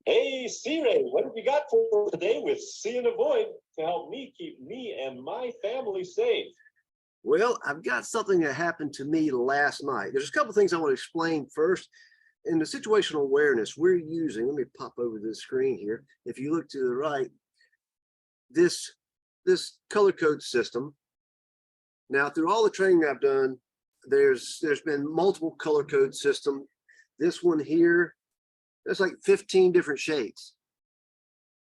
Hey, C-Ray, what have you got for today with See and Avoid to help me keep me and my family safe? Well, I've got something that happened to me last night. There's a couple things I want to explain first. In the situational awareness we're using, let me pop over the screen here. If you look to the right, this color code system. Now, through all the training I've done, there's been multiple color code system. This one here, there's like 15 different shades.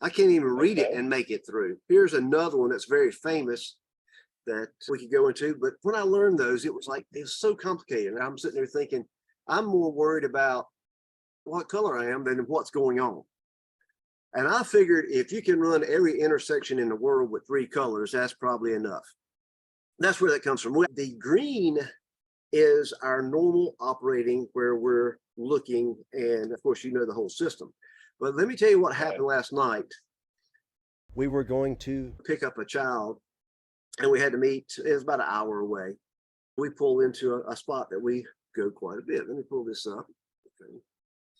I can't even read it and make it through. Here's another one that's very famous that we could go into. But when I learned those, it was so complicated. And I'm sitting there thinking, I'm more worried about what color I am than what's going on. And I figured if you can run every intersection in the world with 3 colors, that's probably enough. That's where that comes from. The green is our normal operating where we're looking. And of course, you know the whole system. But let me tell you what happened last night. We were going to pick up a child and we had to meet. It was about an hour away. We pulled into a spot that we go quite a bit. Let me pull this up. Okay.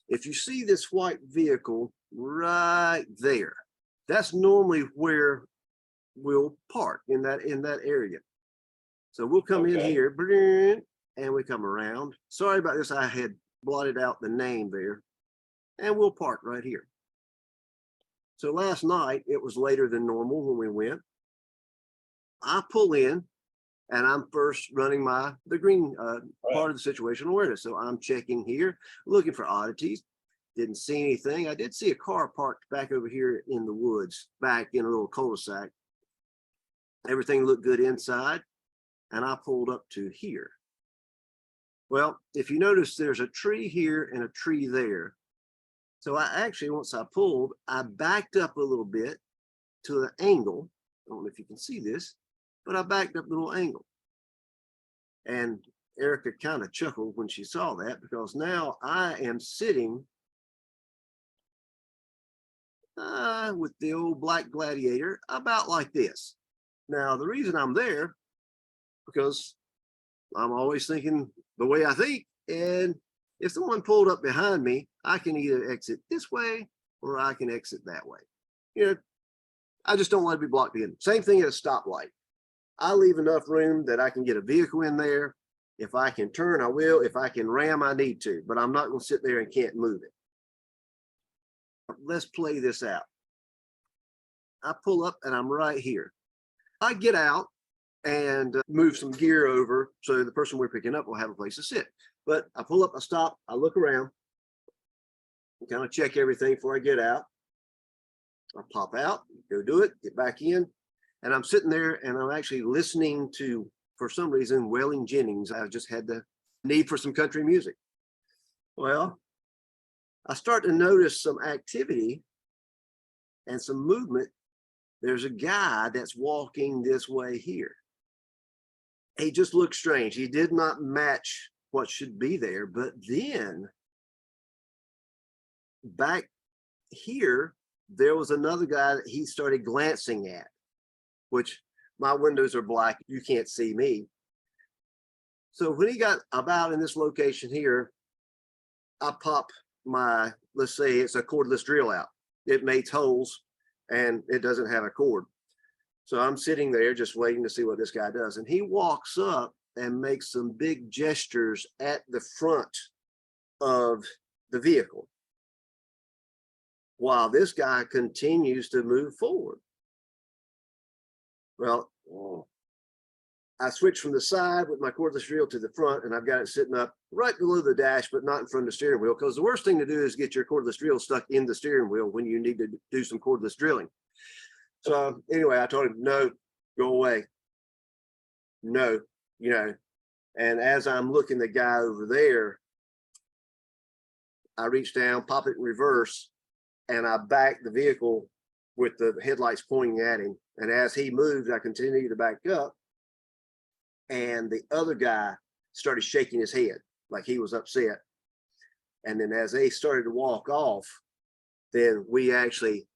If you see this white vehicle right there, that's normally where we'll park in that area. So we'll come in here and we come around. Sorry about this. I had blotted out the name there, and we'll park right here. So last night, it was later than normal when we went. I pull in and I'm first running the green part of the situational awareness. So I'm checking here, looking for oddities. Didn't see anything. I did see a car parked back over here in the woods, back in a little cul-de-sac. Everything looked good inside. And I pulled up to here. Well, if you notice, there's a tree here and a tree there. So I actually, once I pulled, I backed up a little bit to an angle. I don't know if you can see this, but I backed up a little angle. And Erica kind of chuckled when she saw that, because now I am sitting with the old black Gladiator about like this. Now, the reason I'm there, because I'm always thinking the way I think. And if someone pulled up behind me, I can either exit this way or I can exit that way. You know, I just don't want to be blocked in. Same thing at a stoplight. I leave enough room that I can get a vehicle in there. If I can turn, I will. If I can ram, I need to, but I'm not going to sit there and can't move it. Let's play this out. I pull up and I'm right here. I get out and move some gear over so the person we're picking up will have a place to sit. But I pull up, I stop, I look around, and kind of check everything before I get out. I pop out, go do it, get back in, and I'm sitting there and I'm actually listening to, for some reason, Waylon Jennings. I just had the need for some country music. Well, I start to notice some activity and some movement. There's a guy that's walking this way here. He just looked strange. He did not match what should be there. But then back here, there was another guy that he started glancing at, which my windows are black. You can't see me. So when he got about in this location here, I pop my, let's say it's a cordless drill out. It makes holes and it doesn't have a cord. So I'm sitting there just waiting to see what this guy does. And he walks up and makes some big gestures at the front of the vehicle, while this guy continues to move forward. Well, I switch from the side with my cordless drill to the front, and I've got it sitting up right below the dash, but not in front of the steering wheel, because the worst thing to do is get your cordless drill stuck in the steering wheel when you need to do some cordless drilling. So anyway, I told him, no, go away. No, you know, and as I'm looking the guy over there, I reach down, pop it in reverse, and I back the vehicle with the headlights pointing at him. And as he moved, I continued to back up. And the other guy started shaking his head like he was upset. And then as they started to walk off, then we actually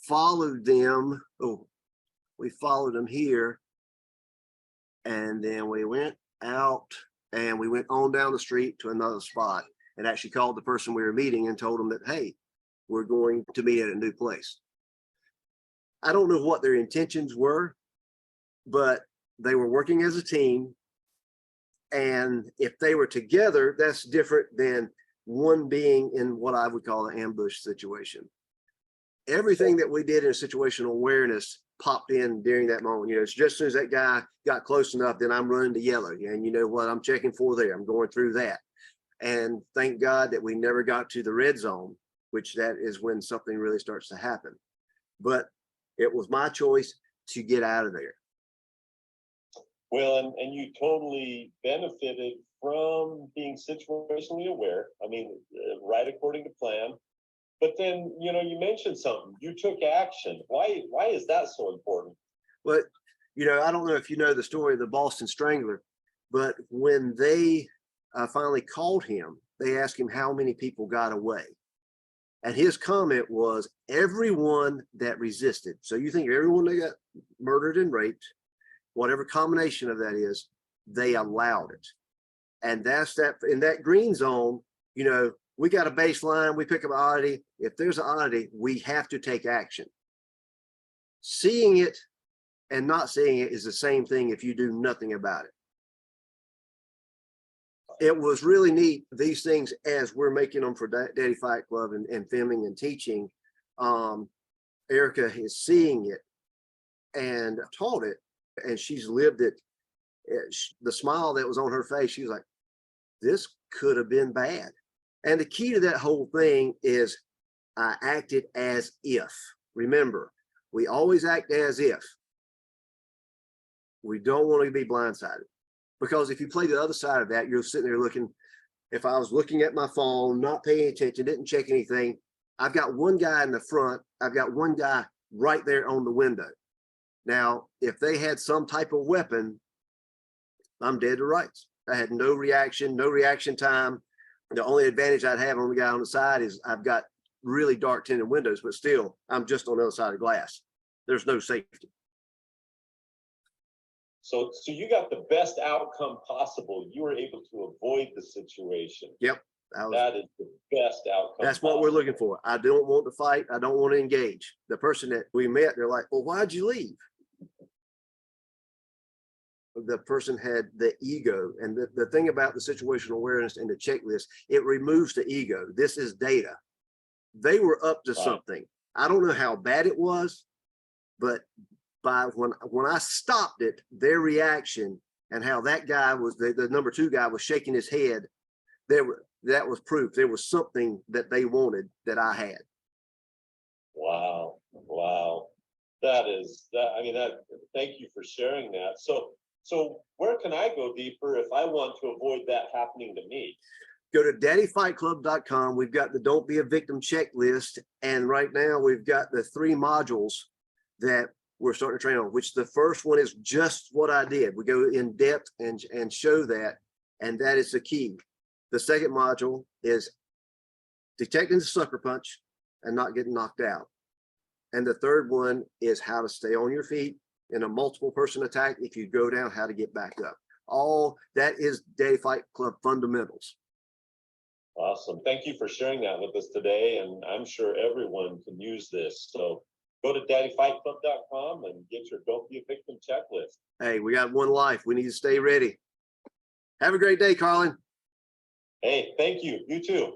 followed them. Oh, we followed them here. And then we went out and we went on down the street to another spot and actually called the person we were meeting and told them that, hey, we're going to meet at a new place. I don't know what their intentions were, but they were working as a team. And if they were together, that's different than one being in what I would call an ambush situation. Everything that we did in situational awareness popped in during that moment. You know, it's just as soon as that guy got close enough, then I'm running to yellow. And you know what I'm checking for there? I'm going through that. And thank God that we never got to the red zone, which that is when something really starts to happen. But it was my choice to get out of there. Well, and you totally benefited from being situationally aware. I mean, right according to plan. But then, you know, you mentioned something. You took action. Why is that so important? But, you know, I don't know if you know the story of the Boston Strangler, but when they finally called him, they asked him how many people got away. And his comment was everyone that resisted. So you think everyone that got murdered and raped, whatever combination of that is, they allowed it. And that's that in that green zone, you know, we got a baseline, we pick up an oddity. If there's an oddity, we have to take action. Seeing it and not seeing it is the same thing if you do nothing about it. It was really neat, these things, as we're making them for Daddy Fight Club and filming and teaching, Erica is seeing it and taught it, and she's lived it. The smile that was on her face, she was like, this could have been bad. And the key to that whole thing is I acted as if. Remember, we always act as if. We don't want to be blindsided. Because if you play the other side of that, you're sitting there looking, if I was looking at my phone, not paying attention, didn't check anything, I've got one guy in the front, I've got one guy right there on the window. Now, if they had some type of weapon, I'm dead to rights. I had no reaction time. The only advantage I'd have on the guy on the side is I've got really dark tinted windows, but still, I'm just on the other side of glass. There's no safety. So you got the best outcome possible. You were able to avoid the situation. Yep. That is the best outcome. That's what we're looking for. I don't want to fight. I don't want to engage. The person that we met, they're like, well, why'd you leave? The person had the ego. And the thing about the situational awareness and the checklist, it removes the ego. This is data. They were up to something. I don't know how bad it was, but when I stopped it, their reaction and how that guy was, the number 2 guy was shaking his head, that was proof. There was something that they wanted that I had. Wow. That is that. I mean, thank you for sharing that. So where can I go deeper if I want to avoid that happening to me? Go to daddyfightclub.com. We've got the Don't Be a Victim checklist. And right now we've got the 3 modules that we're starting to train on, which the first one is just what I did. We go in depth and show that, and that is the key. The second module is detecting the sucker punch and not getting knocked out. And the third one is how to stay on your feet in a multiple person attack. If you go down, how to get back up. All that is Daddy Fight Club fundamentals. Awesome. Thank you for sharing that with us today. And I'm sure everyone can use this. So go to daddyfightclub.com and get your Don't Be a Victim checklist. Hey, we got one life. We need to stay ready. Have a great day, Carlin. Hey, thank you. You too.